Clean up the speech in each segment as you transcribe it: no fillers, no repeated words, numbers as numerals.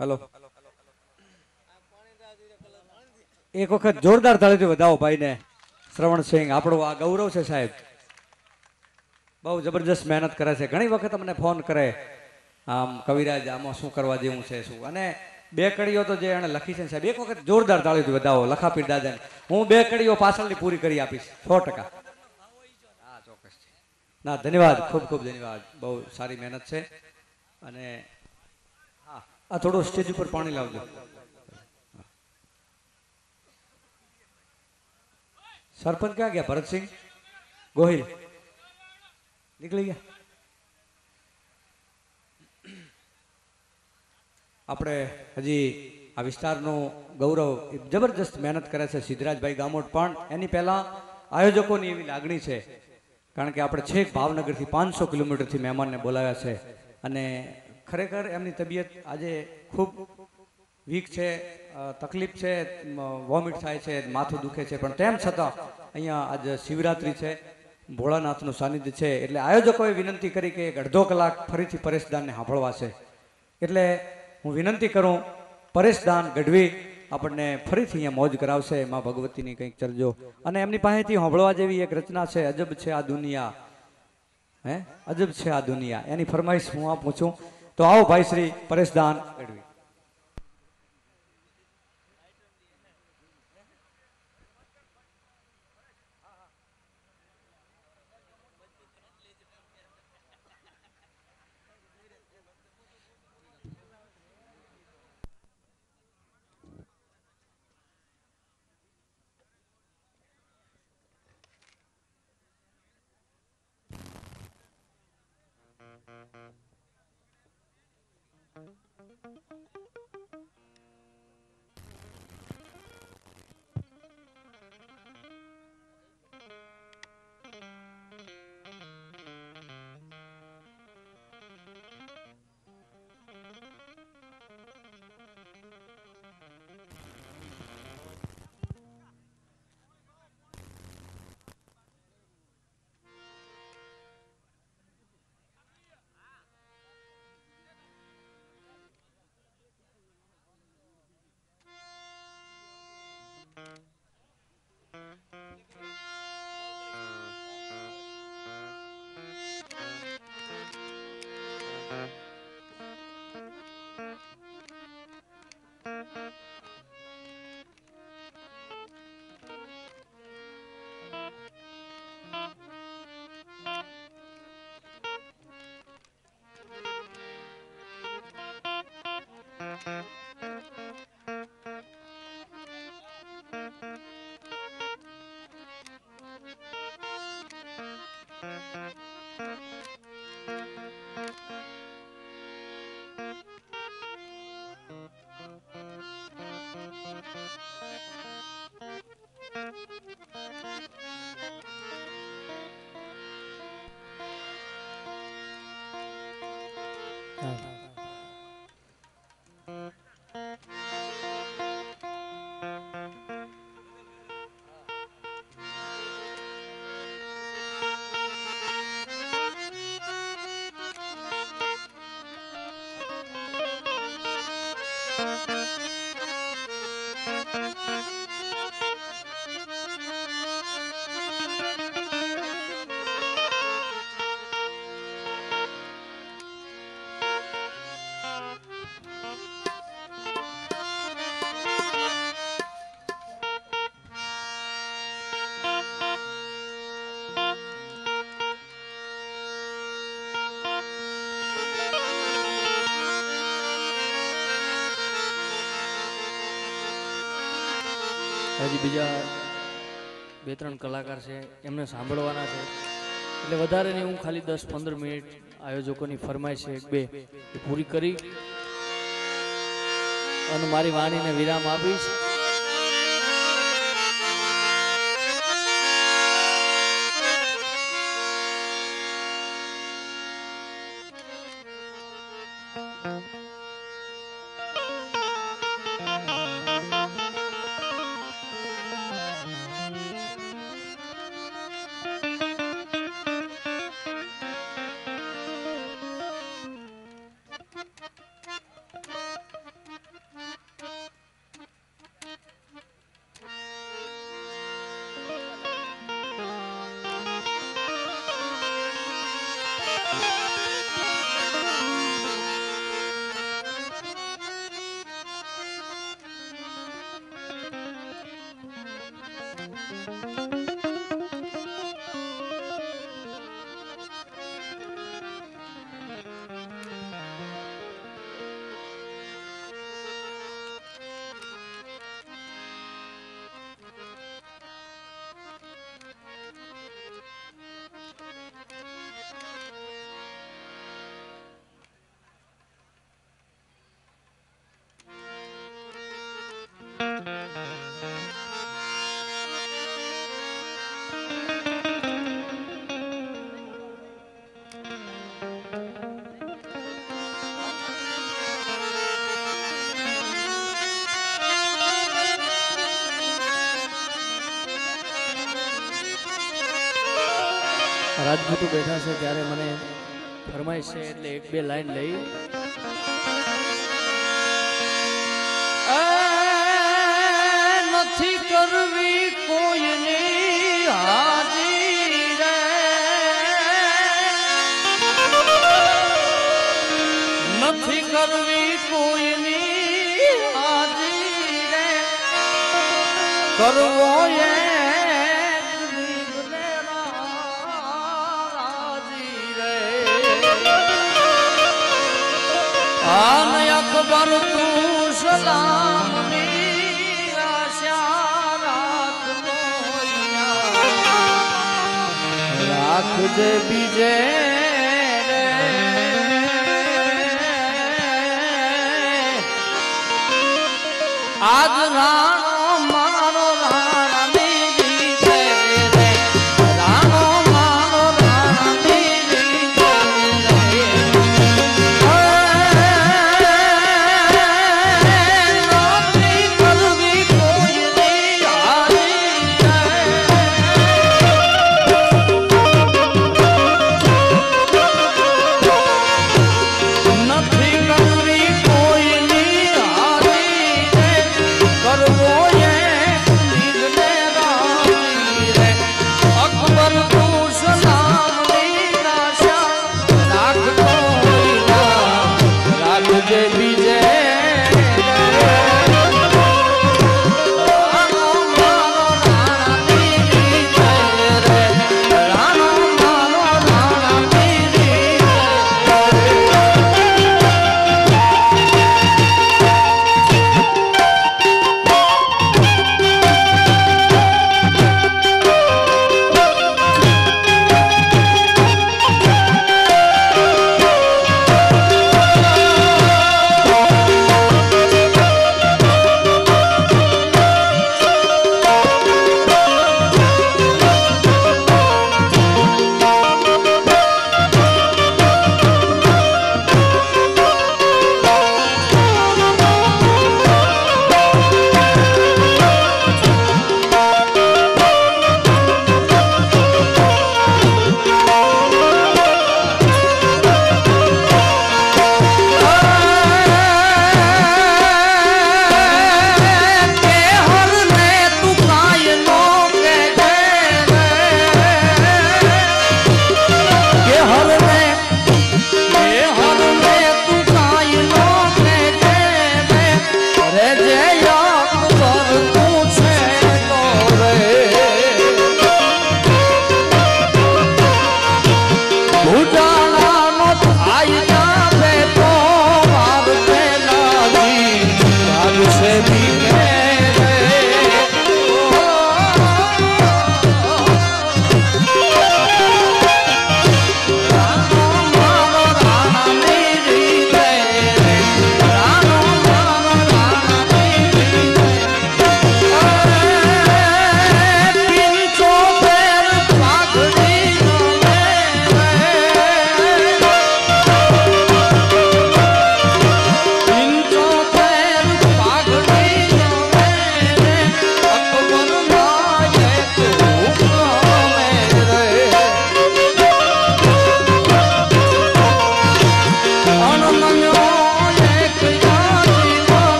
Hello. એક વખત જોરદાર તાળીથી વધાવો ભાઈને. શ્રવણસિંહ આપણું આ ગૌરવ છે સાહેબ. બહુ જબરજસ્ત મહેનત કરે છે. ઘણી વખત અમને ફોન કરે આમ કવિરાજ આમાં શું કરવા જેવું છે શું. અને બે કડીઓ તો જે એને લખી છે સાહેબ, એક વખત જોરદાર તાળીથી વધાવો લખાપીર દાદાને. હું બે કડીઓ પાછળની પૂરી કરી આપીશ 100%. હા ચોક્કસ છે. ના ધન્યવાદ, ખૂબ ખૂબ ધન્યવાદ. બહુ સારી મહેનત છે. અને હા આ થોડું સ્ટેજ ઉપર પાણી લાવજો. સરપંચ ક્યાં ગયા? ભરતસિંહ ગોહિલ નીકળી ગયા. આપણે હજી આ વિસ્તારનું ગૌરવ જબરજસ્ત મહેનત કરે છે સિદ્ધરાજભાઈ ગામોટ, પણ એની પહેલાં આયોજકોની એવી લાગણી છે. કારણ કે આપણે છેક ભાવનગરથી 500 કિલોમીટરથી મહેમાનને બોલાવ્યા છે. અને ખરેખર એમની તબિયત આજે ખૂબ વીક છે, તકલીફ છે, વોમિટ થાય છે, માથું દુખે છે, પણ તેમ છતાં અહીંયા આજે શિવરાત્રિ છે, ભોળાનાથનું સાનિધ્ય છે. એટલે આયોજકોએ વિનંતી કરી કે એક અડધો કલાક ફરીથી પરેશદાનને સાંભળવા છે. એટલે હું વિનંતી કરું, પરેશદાન ગઢવી આપણને ફરીથી અહીંયા મોજ કરાવશે. માં ભગવતીની કંઈક ચરજો અને એમની પાસેથી સાંભળવા જેવી એક રચના છે, અજબ છે આ દુનિયા. હે અજબ છે આ દુનિયા, એની ફરમાઈશ હું આ પૂછું તો આવો ભાઈ શ્રી પરેશદાન ગઢવી. હજી બીજા 2-3 કલાકાર છે, એમને સાંભળવાના છે. એટલે વધારે નહીં, હું ખાલી 10-15 મિનિટ આયોજકોની ફરમાઈશ છે 1-2 એ પૂરી કરી અને મારી વાણીને વિરામ આપીશ. રાજપૂતો બેઠા છે ત્યારે મને ફરમાઈશ છે એટલે એક બે લાઈન લઈ નથી કરવી કોઈની હાજી રે નથી કરવી કોઈની હાજી રે કરવો એક દીવને રાજી રે આન અકબર તું સલામની આશા રાખજે બીજે રે આજ રાણો મારો રાણી છે રે રાણો મારો રાણી છે નોકરી કરવી કોઈની હારી નથી કરવી કોઈની હારી કરવો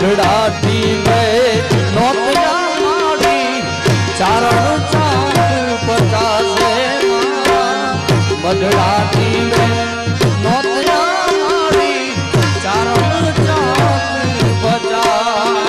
मढ़ाटी में नौतरा मारी चारण चांद पचासे मढ़ाटी में नौतरा मारी चारण चांद पचास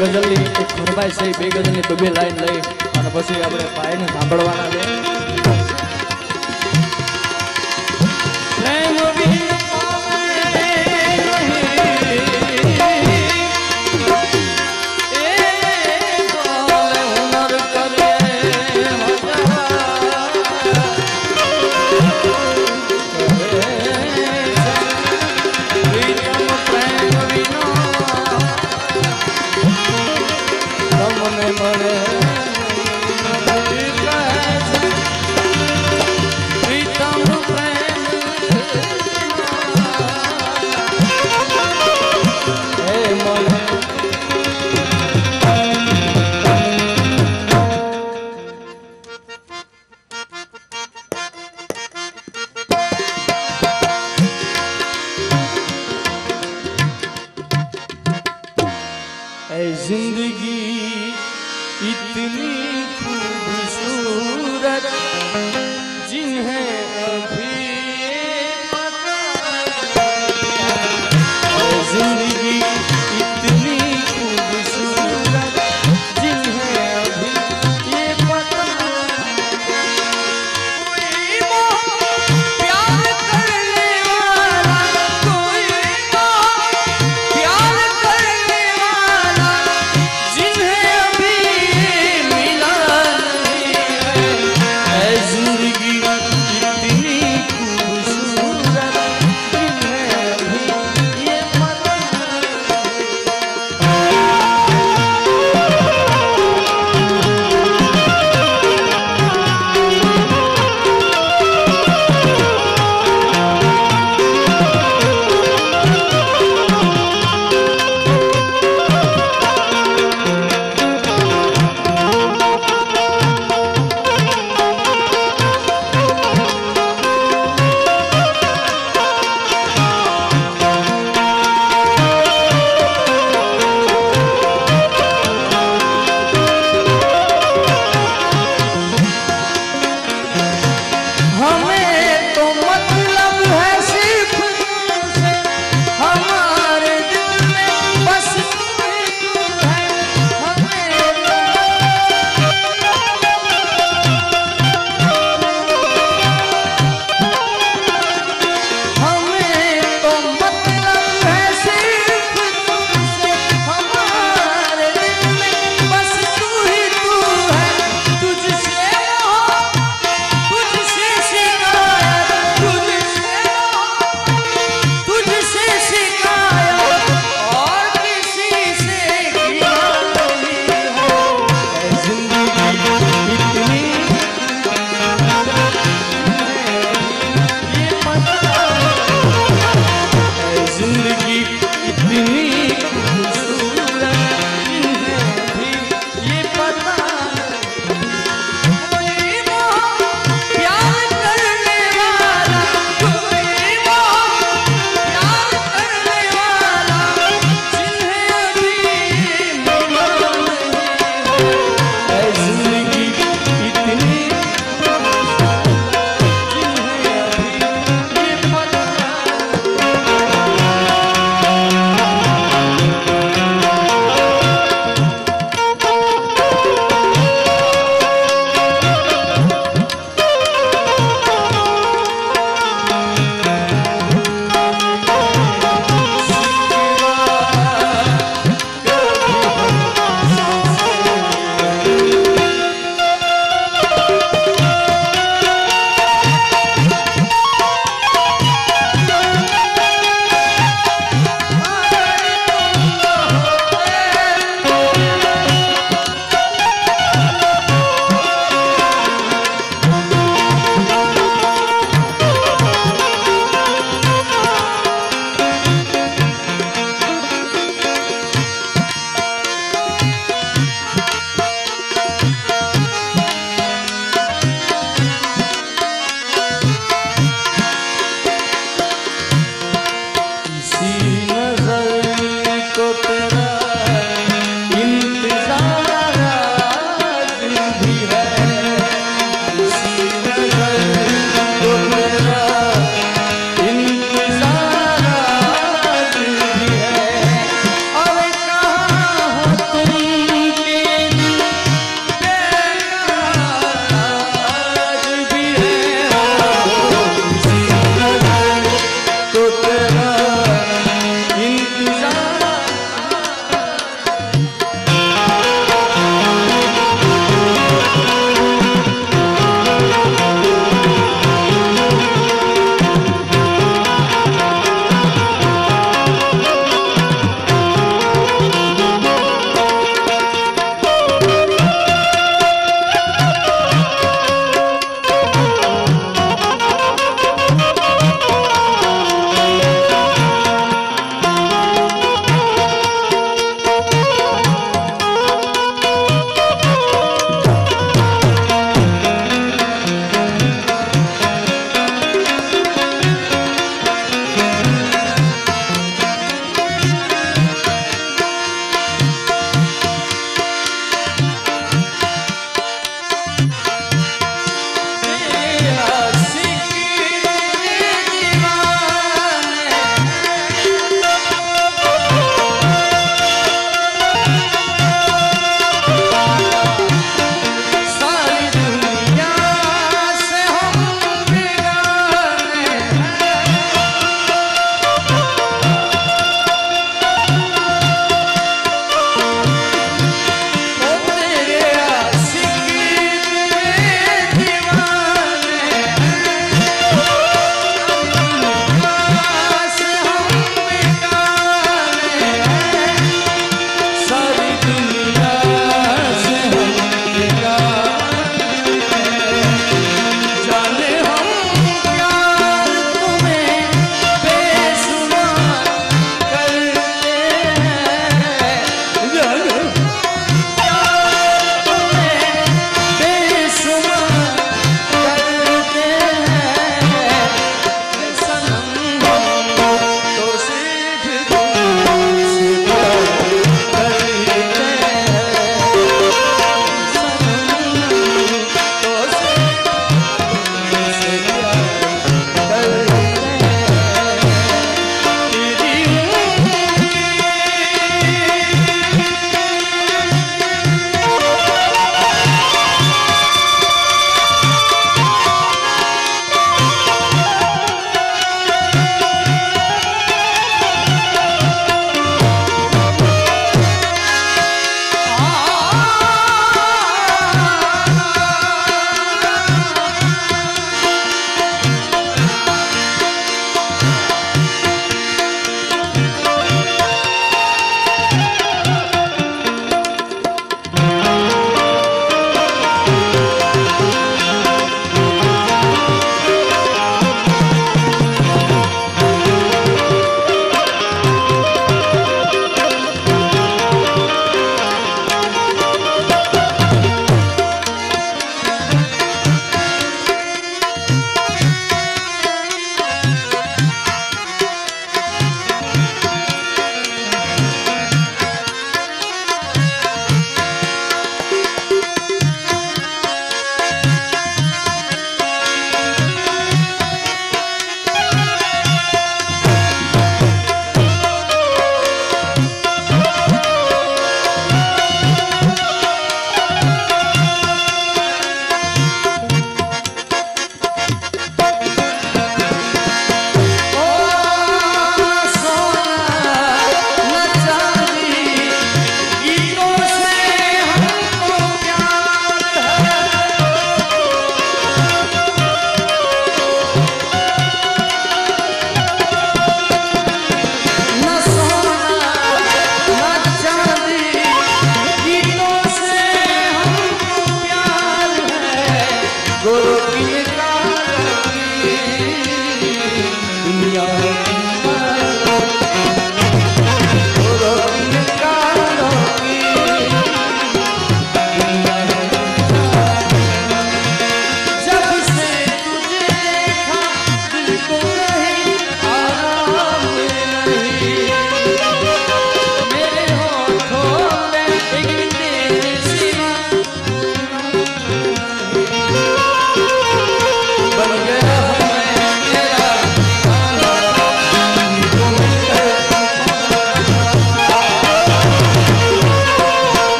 ગઝલની એક ફરમાઈશ છે, બે ગઝલની બે લાઈન લઈ અને પછી આપણે ભાઈને સાંભળવાના છે. जिंदगी इतनी खूबसूरत जिन्हें अभी जिंदगी इतनी खूबसूरत जिन्हें अभी ये पता प्यार करने वाला कोई प्यार करने वाला जिन्हें अभी मिला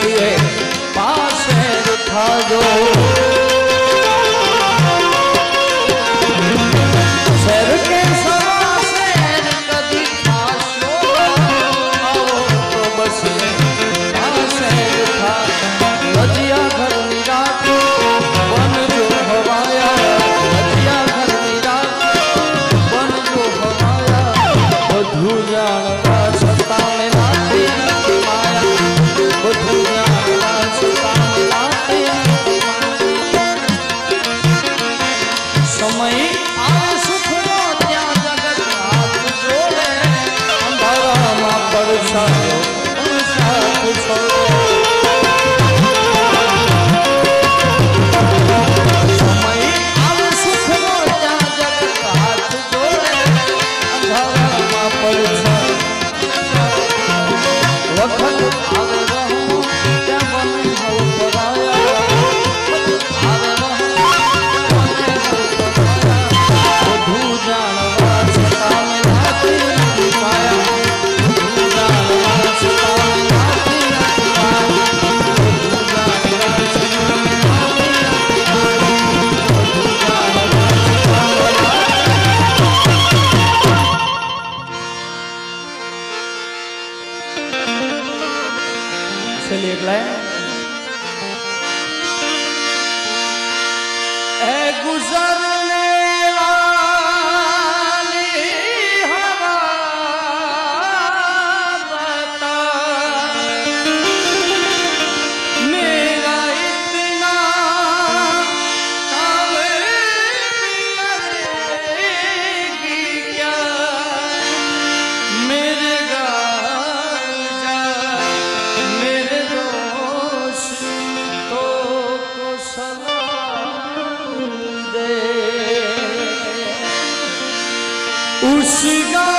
बसिए पासे थाजो शेर के सवा शेर कदी खाशो आओ तो बसिए पासे था रजिया घर निरात बन जो हवाया रजिया घर निरात बन जो हवाया बधु जानवा छता में नाती नाती माया बधु जानवा छता में नाती नाती समय आए सुखनो त्या जगत हाथ जोड़े अंधारा मां परछायो साथ छोड़े समय आए सुखनो त्या जगत हाथ जोड़े अंधारा मां परछायो वखत आवे रहूं त्या मन हो पराया आवे रहूं बधु जानवा छता में नाती नाती माया बधु जानवा छता में नाती नाती माया बधु जानवा छता में नाती नाती माया बधु जानवा छता में चलिए एक लाइन ए गुजरने वाली हवा बता मेरा इतना काम करेगी क्या मेरे गाँव जा मेरे दोस्तों को सलाम दे उस गाँव